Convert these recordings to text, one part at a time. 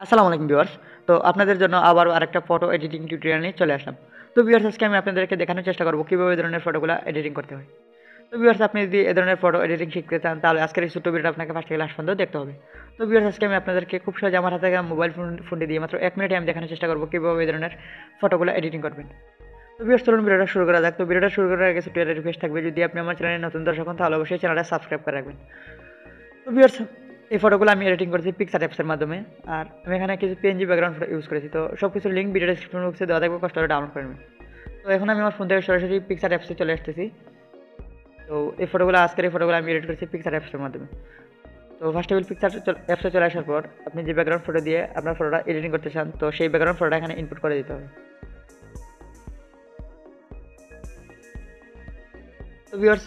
আসসালামু আলাইকুম ভিউয়ার্স। তো আপনাদের জন্য আবারও আরেকটা ফটো এডিটিং টিউটোরিয়াল নিয়ে চলে আসলাম। তো ভিউয়ার্স, আজকে আমি আপনাদেরকে দেখানোর চেষ্টা করব কিভাবে এই ধরনের ফটোগুলা এডিটিং করতে হয়। তো ভিউয়ার্স, আপনি যদি এই ধরনের ফটো এডিটিং শিখতে চান তাহলে আজকের এই ছোট্ট ভিডিওটা আপনাকে ফার্স্ট থেকে লাস্ট পর্যন্ত দেখতে হবে। তো ভিউয়ার্স, আজকে আমি আপনাদেরকে খুব সহজে আমার হাতে থাকা মোবাইল ফোনটি দিয়ে মাত্র 1 মিনিটে আমি দেখানোর চেষ্টা করব কিভাবে এই ধরনের ফটোগুলা এডিটিং করবেন। তো ভিউয়ার্স, চলুন ভিডিওটা শুরু করা যাক। তো ভিডিওটা শুরু করার আগে ছোট্ট একটা রিকোয়েস্ট থাকবে, যদি আপনি আমার চ্যানেলে নতুন দর্শক হন তাহলে অবশ্যই চ্যানেলটা সাবস্ক্রাইব করে রাখবেন। তো ভিউয়ার্স, এই ফটোগুলো আমি এডিটিং করেছি পিক্সার অ্যাপসের মাধ্যমে। আর আমি এখানে কিছু পিএনজি ব্যাকগ্রাউন্ড ফটো ইউজ করেছি। তো সব কিছুর লিঙ্ক ভিডিও ডেসক্রিপশন বক্সে দেওয়া থাকবে, কষ্ট করে ডাউনলোড করে নেবেন। তো এখন আমি আমার ফোন থেকে সরাসরি পিক্সার অ্যাপসে চলে আসতেছি। তো আজকের এই ফটোগুলো আমি এডিট করেছি পিক্সার অ্যাপসের মাধ্যমে। তো ফার্স্ট অফ অল পিক্সার অ্যাপসে চলে আসার পর আপনি যে ব্যাকগ্রাউন্ড ফটো দিয়ে আপনার ফটোটা এডিটিং করতে চান, তো সেই ব্যাকগ্রাউন্ড ফটোটা এখানে ইনপুট করে দিতে হবে। তো ভিউয়ার্স,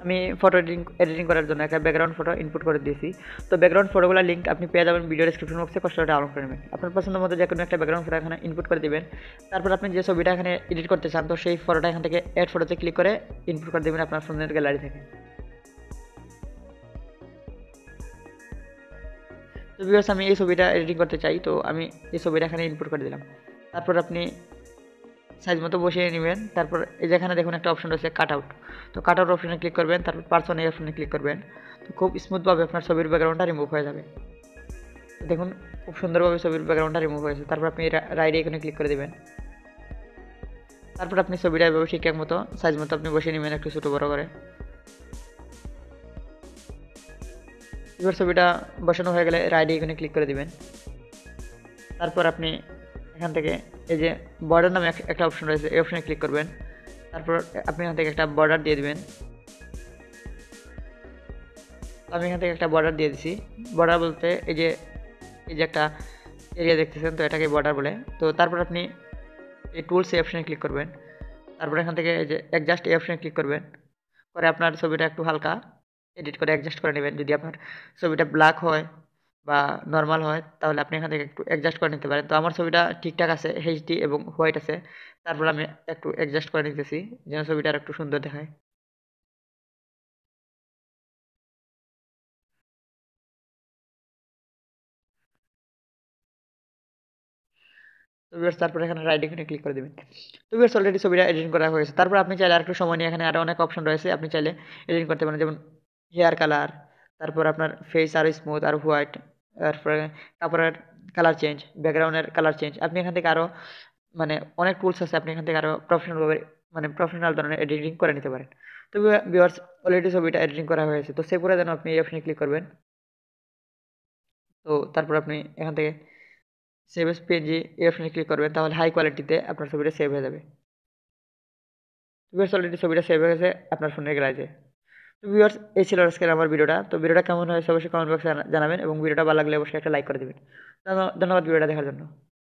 আমি ফটো এডিটিং করার জন্য একটা ব্যাকগ্রাউন্ড ফটো ইনপুট করে দিয়েছি। তো ব্যাকগ্রাউন্ড ফটোগুলোর লিঙ্ক আপনি পেয়ে যাবেন ভিডিও ডেসক্রিপশন বক্সে, কষ্ট করে ডাউনলোড করে নেবেন। আপনার পছন্দ মতো যে কোনো একটা ব্যাকগ্রাউন্ড ফটো এখানে ইনপুট করে দিবেন। তারপর আপনি যে ছবিটা এখানে এডিট করতে চান, তো সেই ফটোটা এখান থেকে অ্যাড ফটোতে ক্লিক করে ইনপুট করে দেবেন আপনার ফোনের গ্যালারি থেকে। তো ভিউয়ার্স, আমি এই ছবিটা এডিটিং করতে চাই, তো আমি এই ছবিটা এখানে ইনপুট করে দিলাম। তারপর আপনি সাইজ মতো বসিয়ে নেবেন। তারপর এই যেখানে দেখুন একটা অপশন রয়েছে কাট আউট। তো কাট আউট অপশনে ক্লিক করবেন, তারপর পার্সন এই অপশনে ক্লিক করবেন। তো খুব স্মুথভাবে আপনার ছবির ব্যাকগ্রাউন্ডটা রিমুভ হয়ে যাবে। তো দেখুন, খুব সুন্দরভাবে ছবির ব্যাকগ্রাউন্ডটা রিমুভ হয়েছে। তারপর আপনি রাইট আইকনে ক্লিক করে দেবেন। তারপর আপনি ছবিটা এভাবে ঠিকঠাক মতো সাইজ মতো আপনি বসিয়ে নেবেন একটু ছোটো বড়ো করে। এবার ছবিটা বসানো হয়ে গেলে রাইট আইকনে ক্লিক করে দিবেন। তারপর আপনি এখান থেকে এই যে বর্ডার নামে একটা অপশন রয়েছে, এই অপশনে ক্লিক করবেন। তারপর আপনি এখান থেকে একটা বর্ডার দিয়ে দিবেন। আমি এখান থেকে একটা বর্ডার দিয়ে দিছি। বর্ডার বলতে এই যে একটা এরিয়া দেখতেছেন, তো এটাকে বর্ডার বলে। তো তারপর আপনি এই টুলস এই অপশনে ক্লিক করবেন। তারপর এখান থেকে এই যে অ্যাডজাস্ট এই অপশনে ক্লিক করবেন। করে আপনার ছবিটা একটু হালকা এডিট করে অ্যাডজাস্ট করে নেবেন। যদি আপনার ছবিটা ব্ল্যাক হয় বা নর্মাল হয় তাহলে আপনি এখান থেকে একটু অ্যাডজাস্ট করে নিতে পারেন। তো আমার ছবিটা ঠিকঠাক আছে, এইচডি এবং হোয়াইট আছে। তারপর আমি একটু অ্যাডজাস্ট করে নিতেছি যেন ছবিটা আর একটু সুন্দর দেখায়। তো ভিউয়ার্স, তারপর এখানে রাইট আইকনে ক্লিক করে দিবেন। তো ভিউয়ার্স, অলরেডি ছবিটা এডিট করা হয়েছে। তারপর আপনি চাইলে আরেকটু সময় নিয়ে এখানে আরো অনেক অপশন রয়েছে, আপনি চাইলে এডিট করতে পারেন। যেমন হেয়ার কালার, তারপর আপনার ফেস আরো স্মুথ আর হোয়াইট, তারপরে কাপড়ের কালার চেঞ্জ, ব্যাকগ্রাউন্ডের কালার চেঞ্জ। আপনি এখান থেকে আরো মানে অনেক টুলস আছে, আপনি এখান থেকে আরো প্রফেশনাল ভাবে মানে প্রফেশনাল ধরনের এডিটিং করে নিতে পারেন। তো ভিউয়ার্স, অলরেডি ছবিটা এডিটিং করা হয়েছে। তো সেভ করে দেন আপনি এই অপশনে ক্লিক করবেন। তো তারপর আপনি এখান থেকে সেভ এস পিএনজি এই অপশনে ক্লিক করবেন, তাহলে হাই কোয়ালিটিতে আপনার ছবিটা সেভ হয়ে যাবে। ভিউয়ার্স, অলরেডি ছবিটা সেভ হয়ে গেছে আপনার ফোনের গ্যালারিতে। তো ভিউয়ার্স, এই ছিল আজকের আমার ভিডিওটা। তো ভিডিওটা কেমন হয়েছে অবশ্যই কমেন্ট বক্সে জানাবেন এবং ভিডিওটা ভালো লাগলে অবশ্যই একটা লাইক করে দেবেন। ধন্যবাদ ভিডিওটা দেখার জন্য।